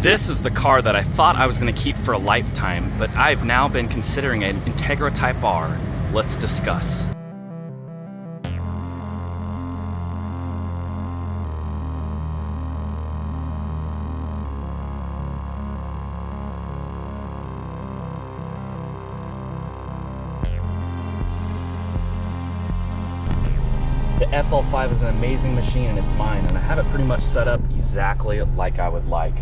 This is the car that I thought I was going to keep for a lifetime, but I've now been considering an Integra Type R. Let's discuss. The FL5 is an amazing machine and it's mine, and I have it pretty much set up exactly like I would like.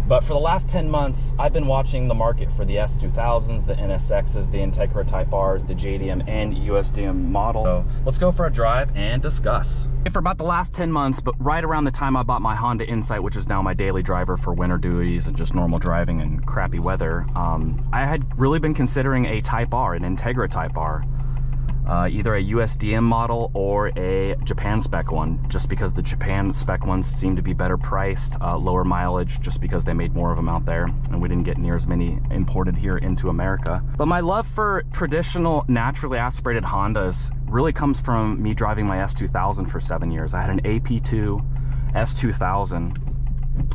But for the last 10 months, I've been watching the market for the S2000s, the NSXs, the Integra Type Rs, the JDM and USDM model. So let's go for a drive and discuss. For about the last 10 months, but right around the time I bought my Honda Insight, which is now my daily driver for winter duties and just normal driving in crappy weather, I had really been considering a Type R, an Integra Type R. Either a USDM model or a Japan spec one, just because the Japan spec ones seem to be better priced, lower mileage, just because they made more of them out there and we didn't get near as many imported here into America. But my love for traditional naturally aspirated Hondas really comes from me driving my S2000 for 7 years. I had an AP2 S2000,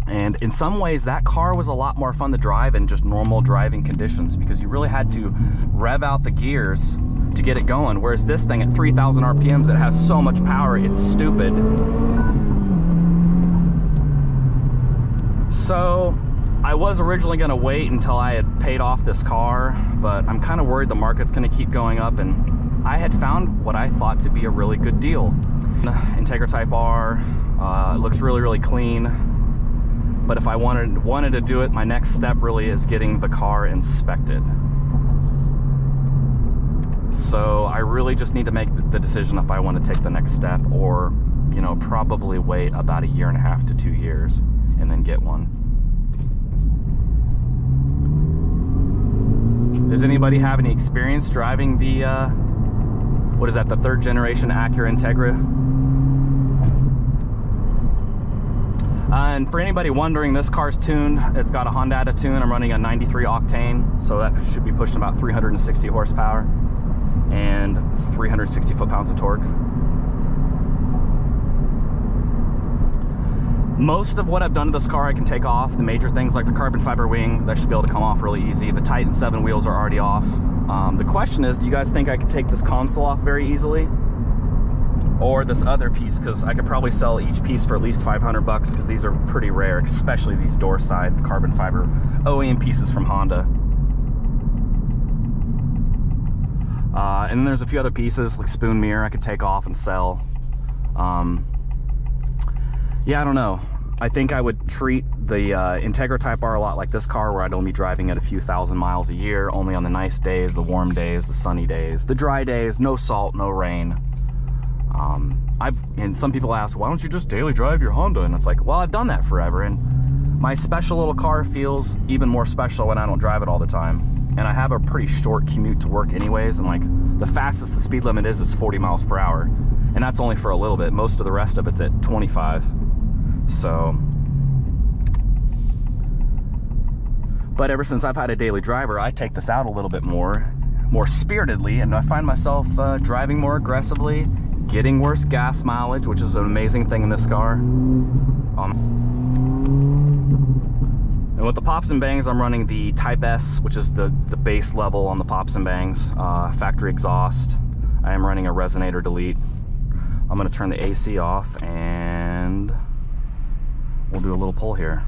and in some ways that car was a lot more fun to drive in just normal driving conditions, because you really had to rev out the gears to get it going, whereas this thing at 3,000 RPMs, it has so much power, it's stupid. So I was originally going to wait until I had paid off this car, but I'm kind of worried the market's going to keep going up, and I had found what I thought to be a really good deal. Integra Type R, it looks really, really clean, but if I wanted to do it, my next step really is getting the car inspected. So I really just need to make the decision if I want to take the next step, or, you know, probably wait about 1.5 to 2 years and then get one. Does anybody have any experience driving the, what is that, the 3rd generation Acura Integra? And for anybody wondering, this car's tuned. It's got a Honda tune. I'm running a 93 octane, so that should be pushing about 360 horsepower. And 360 foot-pounds of torque. Most of what I've done to this car I can take off. The major things like the carbon fiber wing, that should be able to come off really easy. The Titan 7 wheels are already off. The question is, do you guys think I could take this console off very easily? Or this other piece, because I could probably sell each piece for at least 500 bucks, because these are pretty rare, especially these door side carbon fiber OEM pieces from Honda. And then there's a few other pieces like spoon mirror I could take off and sell. Yeah, I don't know. I think I would treat the Integra Type R a lot like this car, where I'd only be driving it a few thousand miles a year, only on the nice days, the warm days, the sunny days, the dry days, no salt, no rain. And some people ask, why don't you just daily drive your Honda? And it's like, well, I've done that forever, and my special little car feels even more special when I don't drive it all the time. And I have a pretty short commute to work anyways, and like the fastest the speed limit is 40 miles per hour. And that's only for a little bit. Most of the rest of it's at 25. So, but ever since I've had a daily driver, I take this out a little bit more spiritedly, and I find myself driving more aggressively, getting worse gas mileage, which is an amazing thing in this car. And with the pops and bangs, I'm running the Type S, which is the base level on the pops and bangs, factory exhaust. I am running a resonator delete. I'm going to turn the AC off and we'll do a little pull here.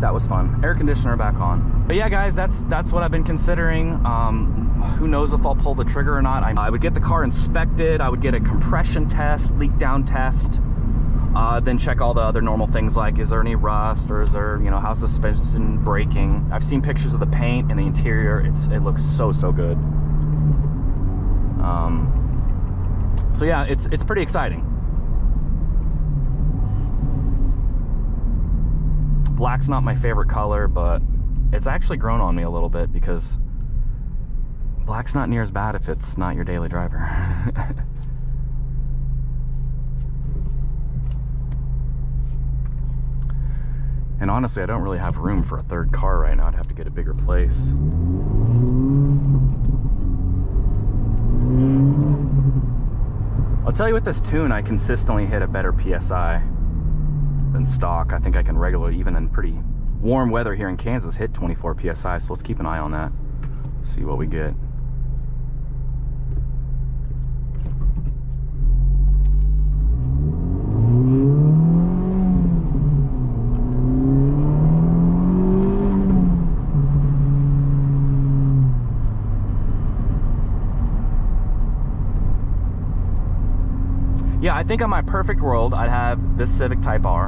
That was fun. Air conditioner back on. But yeah, guys, that's what I've been considering. Who knows if I'll pull the trigger or not. I would get the car inspected. I would get a compression test, leak down test, then check all the other normal things like, is there any rust, or is there, you know, how's the suspension braking? I've seen pictures of the paint and the interior. It looks so good. So yeah, it's pretty exciting. Black's not my favorite color, but it's actually grown on me a little bit, because black's not near as bad if it's not your daily driver. And honestly, I don't really have room for a third car right now. I'd have to get a bigger place. I'll tell you, with this tune, I consistently hit a better PSI than stock. I think I can regularly, even in pretty warm weather here in Kansas, hit 24 PSI. So let's keep an eye on that. See what we get. Yeah, I think in my perfect world, I'd have this Civic Type R.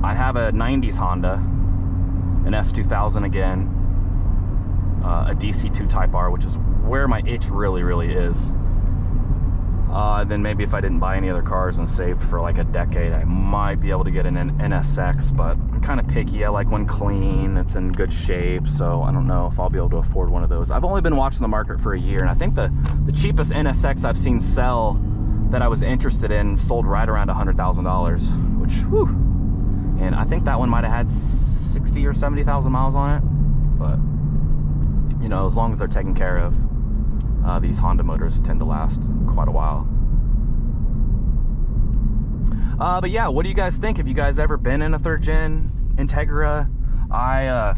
I'd have a 90s Honda, an S2000 again, a DC2 Type R, which is where my itch really is. Then maybe if I didn't buy any other cars and saved for like a decade, I might be able to get an NSX, but I'm kind of picky. I like one clean, it's in good shape, so I don't know if I'll be able to afford one of those. I've only been watching the market for a year, and I think the cheapest NSX I've seen sell that I was interested in sold right around $100,000, which, whew. And I think that one might have had 60 or 70,000 miles on it. But, you know, as long as they're taken care of, these Honda motors tend to last quite a while. But yeah, what do you guys think? Have you guys ever been in a third gen Integra? I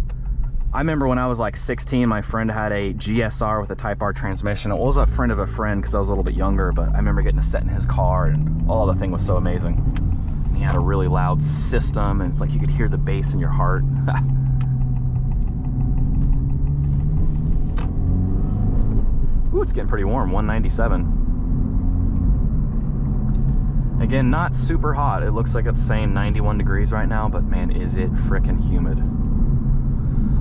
remember when I was like 16, my friend had a GSR with a Type R transmission. It was a friend of a friend because I was a little bit younger, but I remember getting to sit in his car, and oh, the thing was so amazing. And he had a really loud system, and it's like you could hear the bass in your heart. Ooh, it's getting pretty warm, 197. Again, not super hot. It looks like it's saying 91 degrees right now, but man, is it frickin' humid.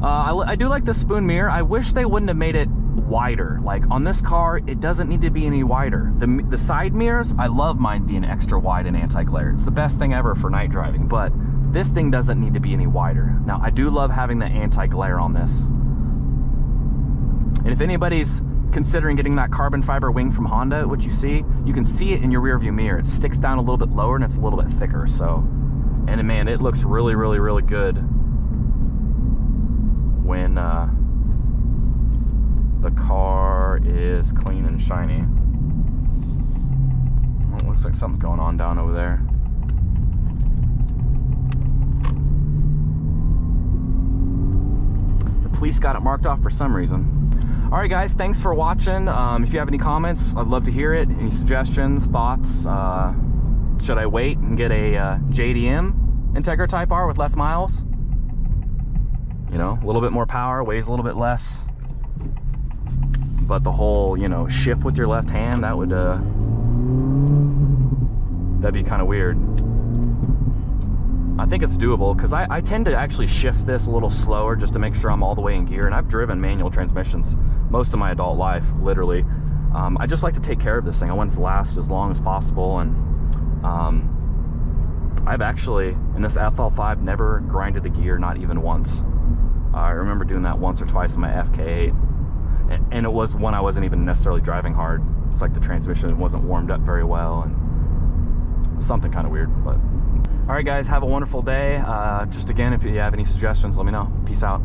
I do like the spoon mirror. I wish they wouldn't have made it wider. Like on this car, it doesn't need to be any wider. The side mirrors, I love mine being extra wide and anti-glare. It's the best thing ever for night driving, but this thing doesn't need to be any wider. Now, I do love having the anti-glare on this. And if anybody's considering getting that carbon fiber wing from Honda, what you can see it in your rear view mirror. It sticks down a little bit lower and it's a little bit thicker. So, and man, it looks really good when the car is clean and shiny. Well, it looks like something's going on down over there. The police got it marked off for some reason. All right, guys, thanks for watching. If you have any comments, I'd love to hear it. Any suggestions, thoughts? Should I wait and get a JDM Integra Type R with less miles? You know, a little bit more power, weighs a little bit less. But the whole, you know, shift with your left hand, that would, that'd be kind of weird. I think it's doable because I tend to actually shift this a little slower just to make sure I'm all the way in gear. And I've driven manual transmissions most of my adult life, literally. I just like to take care of this thing. I want it to last as long as possible. And I've actually, in this FL5, never grinded a gear, not even once. I remember doing that once or twice in my FK8. And it was when I wasn't even necessarily driving hard. It's like the transmission wasn't warmed up very well and something kind of weird, but. All right, guys, have a wonderful day. Just again, if you have any suggestions, let me know. Peace out.